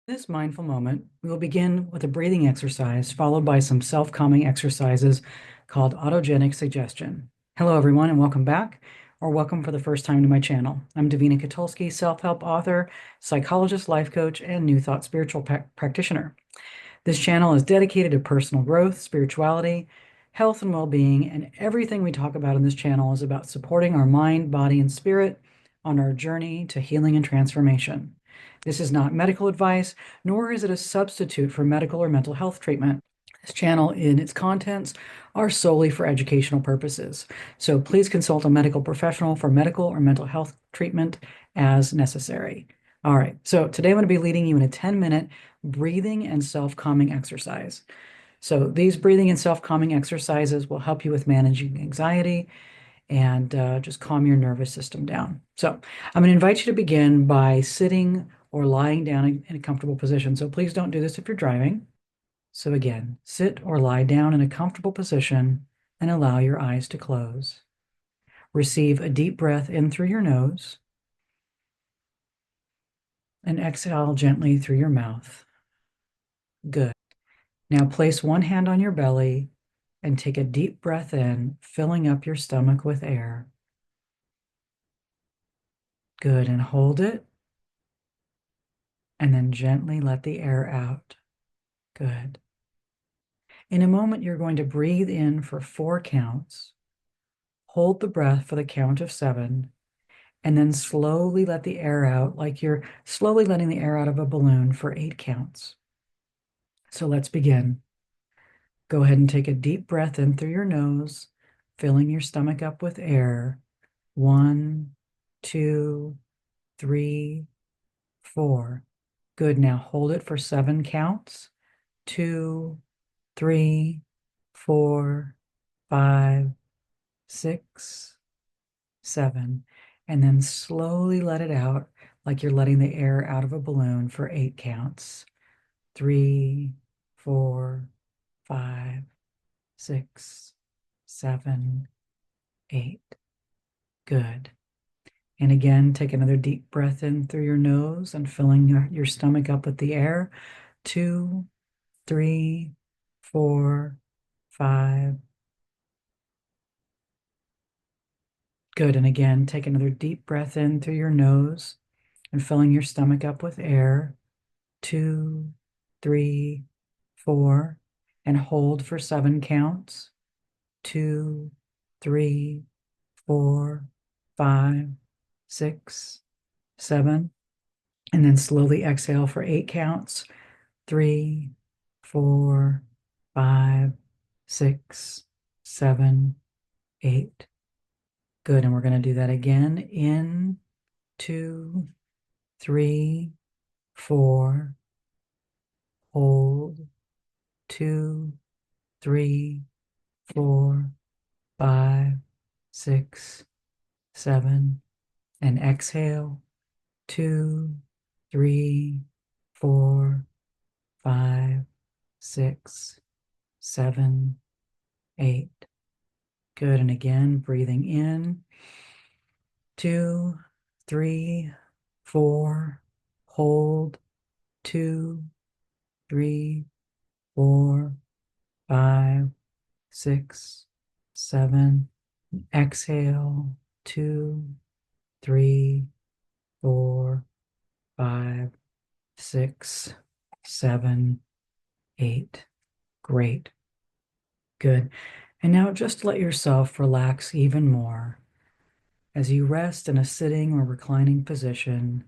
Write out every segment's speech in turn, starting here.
This mindful moment, we will begin with a breathing exercise followed by some self-calming exercises called autogenic suggestion. Hello, everyone, and welcome back, or welcome for the first time to my channel. I'm Davina Kotulski, self-help author, psychologist, life coach, and New Thought spiritual practitioner. This channel is dedicated to personal growth, spirituality, health, and well-being, and everything we talk about in this channel is about supporting our mind, body, and spirit on our journey to healing and transformation. This is not medical advice, nor is it a substitute for medical or mental health treatment. This channel and its contents are solely for educational purposes. So please consult a medical professional for medical or mental health treatment as necessary. All right, so today I'm going to be leading you in a 10-minute breathing and self-calming exercise. So these breathing and self-calming exercises will help you with managing anxiety and just calm your nervous system down. So I'm going to invite you to begin by sitting or lying down in a comfortable position. So please don't do this if you're driving. So again, sit or lie down in a comfortable position and allow your eyes to close. Receive a deep breath in through your nose and exhale gently through your mouth. Good. Now place one hand on your belly and take a deep breath in, filling up your stomach with air. Good, and hold it, and then gently let the air out. Good. In a moment, you're going to breathe in for 4 counts, hold the breath for the count of 7, and then slowly let the air out like you're slowly letting the air out of a balloon for 8 counts. So let's begin. Go ahead and take a deep breath in through your nose, filling your stomach up with air. 1, 2, 3, 4. Good. Now hold it for 7 counts. 2, 3, 4, 5, 6, 7. And then slowly let it out like you're letting the air out of a balloon for 8 counts. 3, 4, 5, 6, 7, 8. Good. And again, take another deep breath in through your nose and filling your stomach up with the air. 2, 3, 4, 5. Good. And again, take another deep breath in through your nose and filling your stomach up with air. 2, 3, 4. And hold for 7 counts. 2, 3, 4, 5, 6, 7. And then slowly exhale for 8 counts. 3, 4, 5, 6, 7, 8. Good. And we're going to do that again. In, 2, 3, 4. Hold. 2, 3, 4, 5, 6, 7. And exhale. 2, 3, 4, 5, 6, 7, 8. Good. And again, breathing in. 2, 3, 4. Hold. 2, 3, 4, 5, 6, 7. Exhale. 2, 3, 4, 5, 6, 7, 8. Great. Good. And now just let yourself relax even more as you rest in a sitting or reclining position.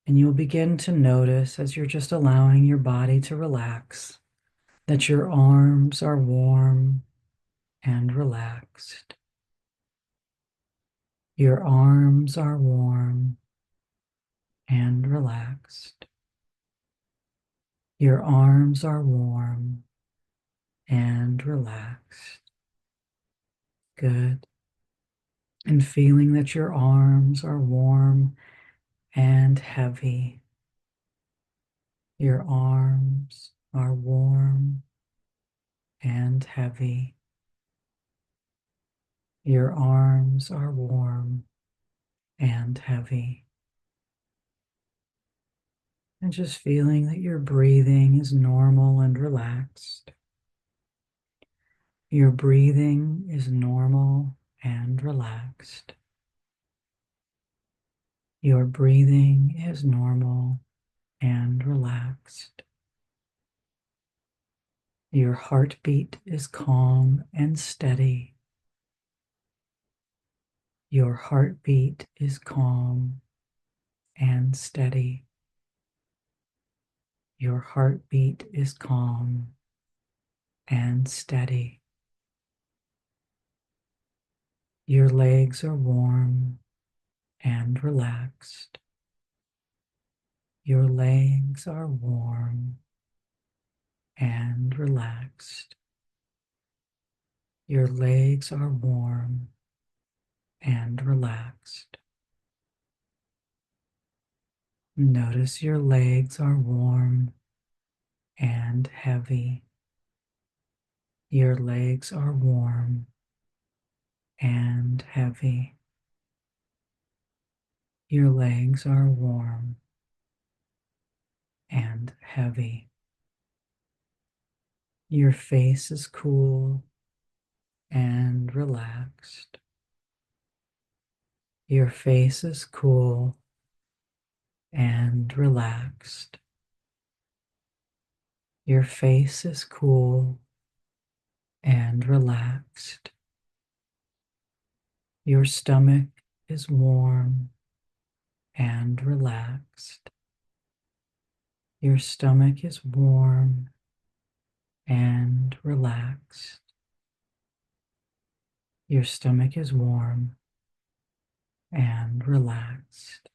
And you'll begin to notice as you're just allowing your body to relax that your arms are warm and relaxed. Your arms are warm and relaxed. Your arms are warm and relaxed. Good. And feeling that your arms are warm and heavy. Your arms are warm and heavy. Your arms are warm and heavy. And just feeling that your breathing is normal and relaxed. Your breathing is normal and relaxed. Your breathing is normal and relaxed. Your heartbeat is calm and steady. Your heartbeat is calm and steady. Your heartbeat is calm and steady. Your legs are warm and relaxed. Your legs are warm and relaxed. Your legs are warm and relaxed. Notice your legs are warm and heavy. Your legs are warm and heavy. Your legs are warm and heavy. Your face is cool and relaxed. Your face is cool and relaxed. Your face is cool and relaxed. Your stomach is warm and relaxed. Your stomach is warm and relaxed. Your stomach is warm and relaxed.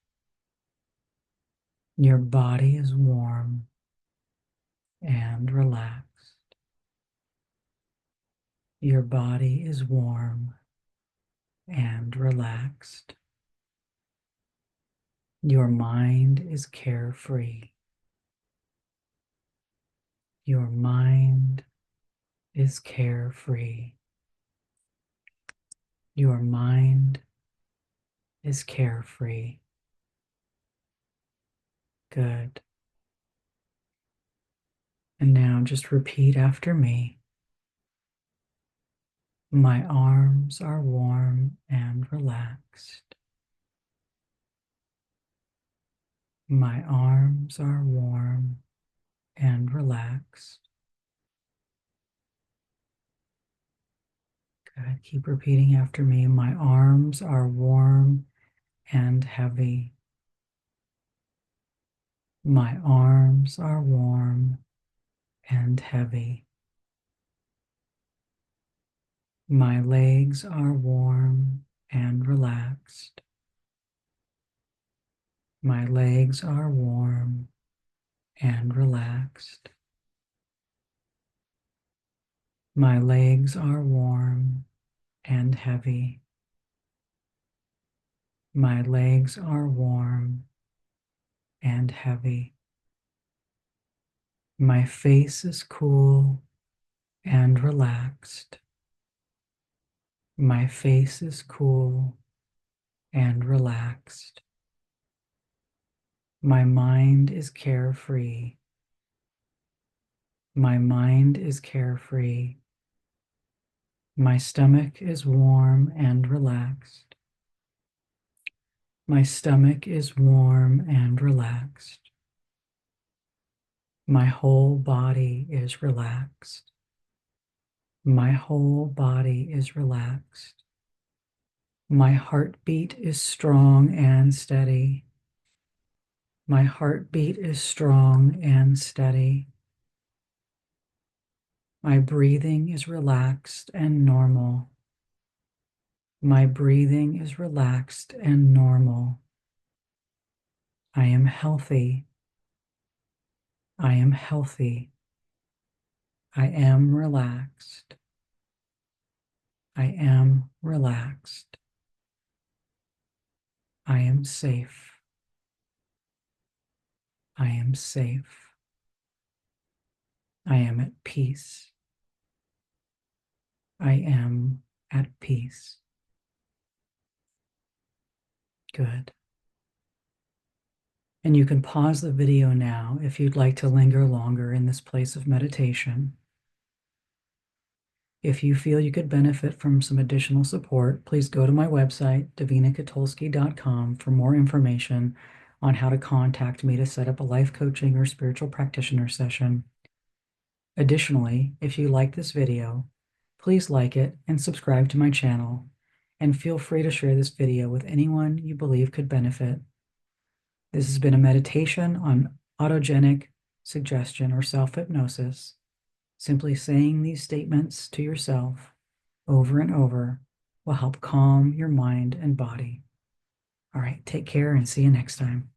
Your body is warm and relaxed. Your body is warm and relaxed. Your mind is carefree. Your mind is carefree. Your mind is carefree. Good. And now just repeat after me. My arms are warm and relaxed. My arms are warm and relaxed. Good. Keep repeating after me. My arms are warm and heavy. My arms are warm and heavy. My legs are warm and relaxed. My legs are warm and relaxed. My legs are warm and heavy. My legs are warm and heavy. My face is cool and relaxed. My face is cool and relaxed. My mind is carefree. My mind is carefree. My stomach is warm and relaxed. My stomach is warm and relaxed. My whole body is relaxed. My whole body is relaxed. My heartbeat is strong and steady. My heartbeat is strong and steady. My breathing is relaxed and normal. My breathing is relaxed and normal. I am healthy. I am healthy. I am relaxed. I am relaxed. I am safe. I am safe. I am at peace. I am at peace. Good. And you can pause the video now if you'd like to linger longer in this place of meditation. If you feel you could benefit from some additional support, please go to my website, davinakotulski.com, for more information on how to contact me to set up a life coaching or spiritual practitioner session. Additionally, if you like this video, please like it and subscribe to my channel, and feel free to share this video with anyone you believe could benefit. This has been a meditation on autogenic suggestion or self-hypnosis. Simply saying these statements to yourself over and over will help calm your mind and body. All right, take care and see you next time.